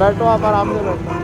बैठो आप आराम से बैठो।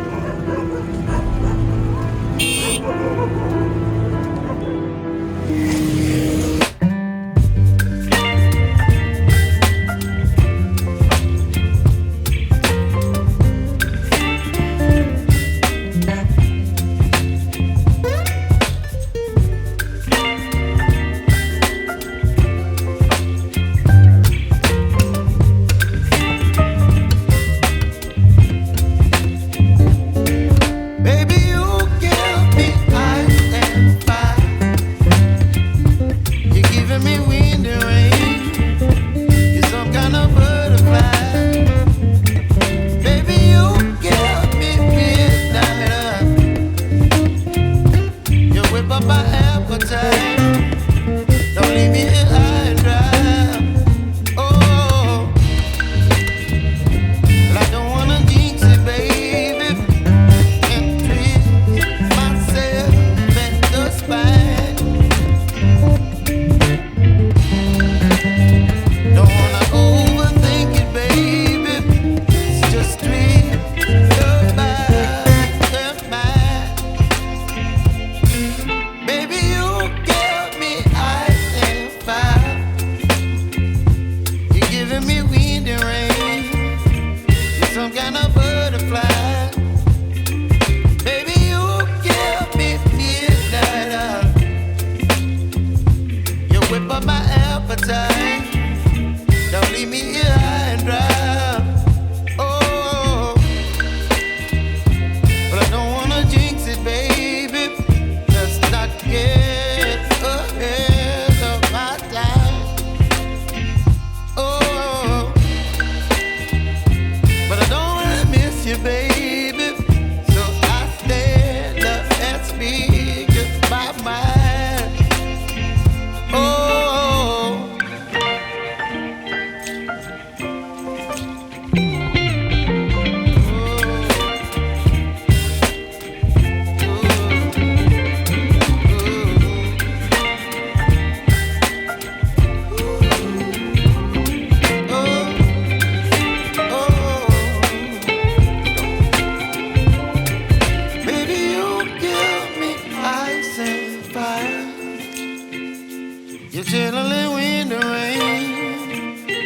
You're chilling in the rain.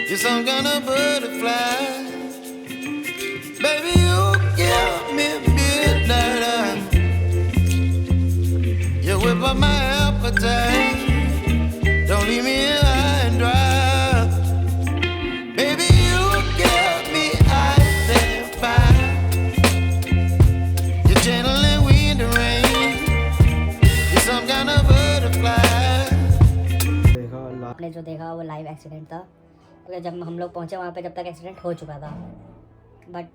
You're some kind of butterfly. Baby, you give me midnight. You whip up my appetite. Don't leave me here high and dry. Baby, you give me ice and fire. You're channeling wind and rain. You're some kind of butterfly. आपने जो देखा वो live accident था, क्योंकि जब हम लोग पहुँचे वहाँ पे जब तक एक्सीडेंट हो चुका था। बट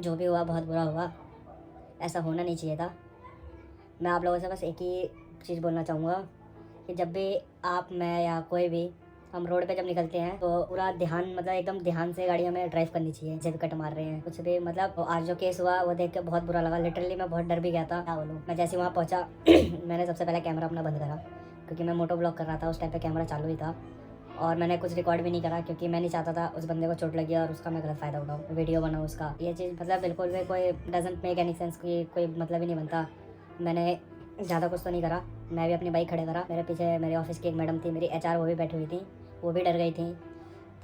जो भी हुआ बहुत बुरा हुआ, ऐसा होना नहीं चाहिए था। मैं आप लोगों से बस एक ही चीज़ बोलना चाहूँगा कि जब भी आप, मैं या कोई भी, हम रोड पे जब निकलते हैं तो पूरा ध्यान, मतलब एकदम ध्यान से गाड़ी हमें ड्राइव करनी चाहिए। जब कट मार रहे हैं कुछ भी, मतलब आज जो केस हुआ वो देख के बहुत बुरा लगा। लिटरली मैं बहुत डर भी गया था, क्या बोलूँ। मैं जैसे वहाँ पहुँचा मैंने सबसे पहले कैमरा अपना बंद करा, क्योंकि मैं मोटो ब्लॉग कर रहा था। उस टाइम पे कैमरा चालू ही था और मैंने कुछ रिकॉर्ड भी नहीं करा, क्योंकि मैं नहीं चाहता था उस बंदे को चोट लगी और उसका मैं गलत फ़ायदा उठाऊँ, वीडियो बनाऊँ उसका। ये चीज़ मतलब बिल्कुल भी कोई डजंट मेक एनी सेंस, की कोई मतलब ही नहीं बनता। मैंने ज़्यादा कुछ तो नहीं करा, मैं भी अपनी बाइक खड़े करा। मेरे पीछे मेरे ऑफिस की एक मैडम थी, मेरी HR, वो भी बैठी हुई थी, वो भी डर गई थी।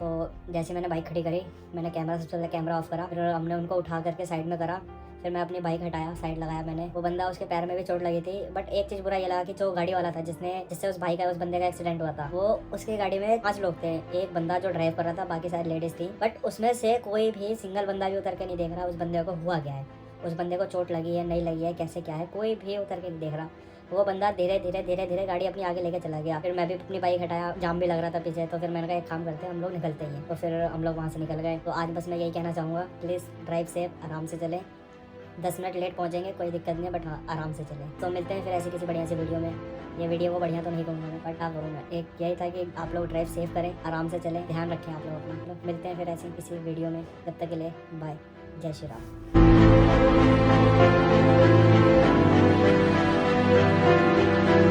तो जैसे मैंने बाइक खड़ी करी, मैंने कैमरा, सबसे पहले कैमरा ऑफ करा, फिर हमने उनको उठा करके साइड में करा, फिर मैं अपनी बाइक हटाया, साइड लगाया मैंने। वो बंदा, उसके पैर में भी चोट लगी थी। बट एक चीज़ बुरा ये लगा कि जो गाड़ी वाला था जिससे उस भाई का, उस बंदे का एक्सीडेंट हुआ था, वो, उसकी गाड़ी में 5 लोग थे। एक बंदा जो ड्राइव कर रहा था, बाकी सारी लेडीज़ थी। बट उसमें से कोई भी सिंगल बंदा भी उतर के नहीं देख रहा उस बंदे को हुआ क्या है, उस बंदे को चोट लगी है नहीं लगी है, कैसे क्या है, कोई भी उतर के नहीं देख रहा। वो बंदा धीरे धीरे गाड़ी अपनी आगे लेके चला गया। फिर मैं भी अपनी बाइक हटाया, जाम भी लग रहा था पीछे। तो फिर मैंने कहा एक काम करते हैं, हम लोग निकलते ही हैं। तो फिर हम लोग वहाँ से निकल गए। तो आज बस मैं यही कहना चाहूँगा, प्लीज़ ड्राइव सेफ, आराम से चलें। 10 मिनट लेट पहुँचेंगे, कोई दिक्कत नहीं है, बट हाँ आराम से चलें। तो मिलते हैं फिर ऐसी किसी बढ़िया सी वीडियो में। ये वीडियो को बढ़िया तो नहीं कहूँगा मैं, बट हाँ करूँगा। एक यही था कि आप लोग ड्राइव सेफ करें, आराम से चलें, ध्यान रखें आप लोग अपना। तो मिलते हैं फिर ऐसी किसी वीडियो में, तब तक के लिए बाय, जय श्री राम।